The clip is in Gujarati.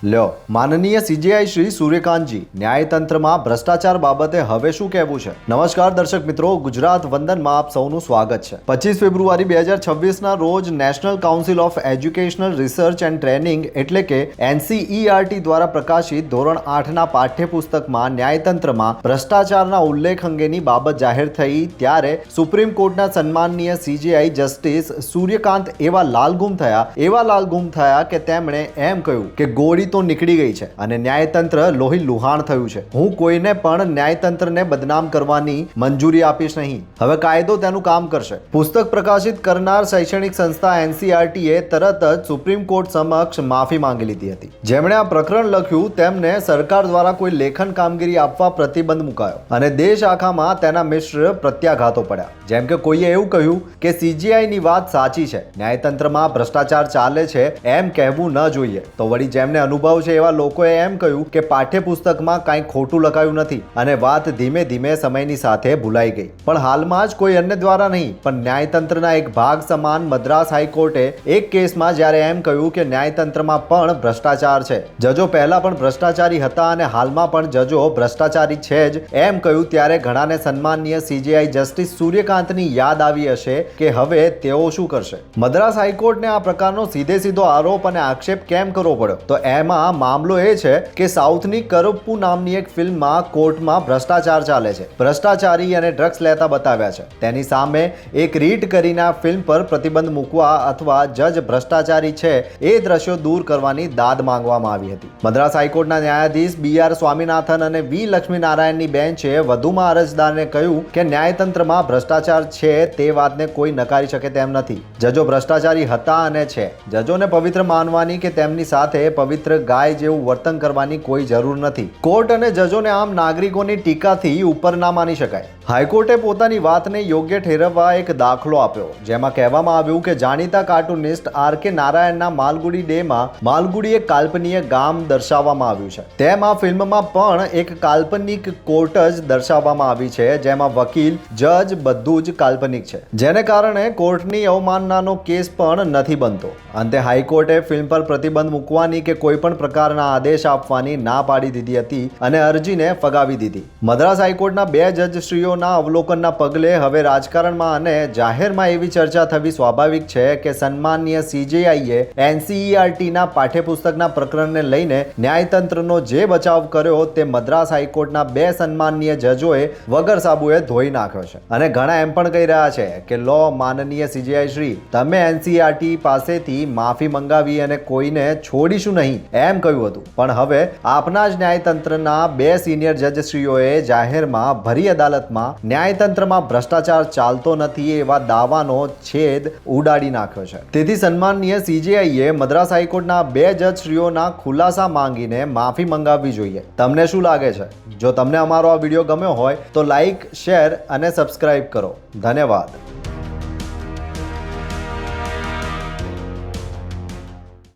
લ્યો માનનીય સીજીઆઈ શ્રી સૂર્યકાંતજી ન્યાયતંત્રમાં ભ્રષ્ટાચાર બાબતે હવે શું કહેવું છે। નમસ્કાર દર્શક મિત્રો, ગુજરાત વંદનમાં આપ સૌનું સ્વાગત છે। 25 ફેબ્રુઆરી 2026ના રોજ national council of educational research and training એટલે કે NCERT દ્વારા પ્રકાશિત ધોરણ 8ના પાઠ્યપુસ્તકમાં ન્યાયતંત્રમાં ભ્રષ્ટાચારના ઉલ્લેખ અંગેની બાબત જાહેર થઈ ત્યારે સુપ્રીમ કોર્ટના સન્માનનીય સીજીઆઈ જસ્ટિસ સૂર્યકાંત એવા લાલઘુમ થયા કે તેમણે એમ કહ્યું કે ગોળી તો નીકળી ગઈ છે અને ન્યાયતંત્ર લોહી લુહાણ થયું છે। હું કોઈને પણ ન્યાયતંત્રને બદનામ કરવાની મંજૂરી આપીશ નહીં। હવે કાયદો તેનું કામ કરશે। પુસ્તક પ્રકાશિત કરનાર શૈક્ષણિક સંસ્થા NCERT એ તરત જ સુપ્રીમ કોર્ટ સમક્ષ માફી માંગી લીધી હતી। જેમણે આ પ્રકરણ લખ્યું તેમને સરકાર દ્વારા કોઈ લેખન કામગીરી આપવા પ્રતિબંધ મુકાયો અને દેશ આખામાં તેના મિશ્ર પ્રત્યાઘાતો પડ્યા। જેમ કે કોઈએ એવું કહ્યું કે CGI ની વાત સાચી છે, ન્યાયતંત્રમાં ભ્રષ્ટાચાર ચાલે છે એમ કહેવું ન જોઈએ, તો વળી જેમને અનુભવ છે એવા લોકોએ એમ કહ્યું કે પાઠ્યપુસ્તકમાં કાંઈ ખોટું લખાયું નથી અને વાત ધીમે ધીમે સમયની સાથે ભૂલાઈ ગઈ। પણ હાલમાં જ કોઈ અન્ય દ્વારા નહીં પણ ન્યાયતંત્રના એક ભાગ સમાન મદ્રાસ હાઈકોર્ટે એક કેસમાં જ્યારે એમ કહ્યું કે ન્યાયતંત્રમાં પણ ભ્રષ્ટાચાર છે, જજો પહેલા પણ ભ્રષ્ટાચારી હતા અને હાલમાં પણ જજો ભ્રષ્ટાચારી છે જ એમ કહ્યું ત્યારે ઘણાને સન્માનનીય CJI જસ્ટિસ સૂર્યકાંતની યાદ આવી હશે કે હવે તેઓ શું કરશે। મદ્રાસ હાઈકોર્ટને આ પ્રકારનો સીધો આરોપ અને આક્ષેપ કેમ કરવો પડ્યો, તો એમાં મામલો એ છે કે સાઉથની કરપ્પુ નામની એક ફિલ્મમાં કોર્ટમાં ભ્રષ્ટાચાર ચાલે છે, ભ્રષ્ટાચારી અને ડ્રગ્સ લેતા બતાવ્યા છે। તેની સામે એક રીટ કરીને આ ફિલ્મ પર પ્રતિબંધ મૂકવા અથવા જજ ભ્રષ્ટાચારી છે એ દ્રશ્યો દૂર કરવાની દાદ માંગવામાં આવી હતી। મદ્રાસ હાઈકોર્ટના ન્યાયાધીશ BR સ્વામીનાથન અને V લક્ષ્મીનારાયણની બેન્ચે વધુમાં અરજદારને કહ્યું કે ન્યાયતંત્રમાં ભ્રષ્ટાચાર છે તે વાતને કોઈ નકારી શકે તેમ નથી। જજો ભ્રષ્ટાચારી હતા અને છે, જજોને પવિત્ર માનવાની કે તેમની સાથે પવિત્ર ગાય જેવું વર્તન કરવાની કોઈ જરૂર નથી। કોર્ટ અને જજોને આમ નાગરિકોની ટીકાથી ઉપર ના માની શકાય। હાઈકોર્ટે પોતાની વાતને યોગ્ય ઠેરવવા એક દાખલો આપ્યો, જેમાં કહેવામાં આવ્યું કે જાણીતા કાર્ટુનિસ્ટ RK નારાયણના માલગુડી ડેમાં માલગુડી એક કાલ્પનિક ગામ દર્શાવવામાં આવ્યું છે, તેમ આ ફિલ્મમાં પણ એક કાલ્પનિક કોર્ટ જ દર્શાવવામાં આવી છે, જેમાં વકીલ, જજ બધું જ કાલ્પનિક છે, જેને કારણે કોર્ટની અવમાનનાનો કેસ પણ નથી બનતો। અંતે હાઈકોર્ટે ફિલ્મ પર પ્રતિબંધ મૂકવાની કે કોઈ પણ પ્રકારના આદેશ આપવાની ના પાડી દીધી હતી અને અરજીને ફગાવી દીધી। મદ્રાસ હાઈકોર્ટના 2 જજશ્રીઓના અવલોકનના પગલે હવે રાજકારણમાં અને જાહેરમાં એવી ચર્ચા થવી સ્વાભાવિક છે કે સન્માનનીય CJIએ NCERTના પાઠ્યપુસ્તકના પ્રકરણને લઈને ન્યાયતંત્રનો જે બચાવ કર્યો તે મદ્રાસ હાઈકોર્ટના 2 સન્માનનીય જજોએ વગર સાબુએ ધોઈ નાખ્યો છે। અને ઘણા એમ પણ કહી રહ્યા છે કે લો માનનીય CJI શ્રી, તમે NCERT પાસેથી માફી મંગાવી અને કોઈને છોડીશું નહીં એમ કહ્યું હતું, પણ હવે આપના જ ન્યાયતંત્રના 2 સિનિયર જજશ્રીઓએ જાહેરમાં ભરી અદાલતમાં ન્યાયતંત્રમાં ભ્રષ્ટાચાર ચાલતો નથી એવા દાવાનો છેદ ઉડાડી નાખ્યો છે। તેથી સન્માનનીય CJIએ મદ્રાસ હાઈકોર્ટના 2 જજશ્રીઓના ખુલાસા માંગીને માફી મંગાવવી જોઈએ। તમને શું લાગે છે? જો તમને અમારો આ વિડીયો ગમ્યો હોય તો લાઈક, શેર અને સબસ્ક્રાઇબ કરો। ધન્યવાદ।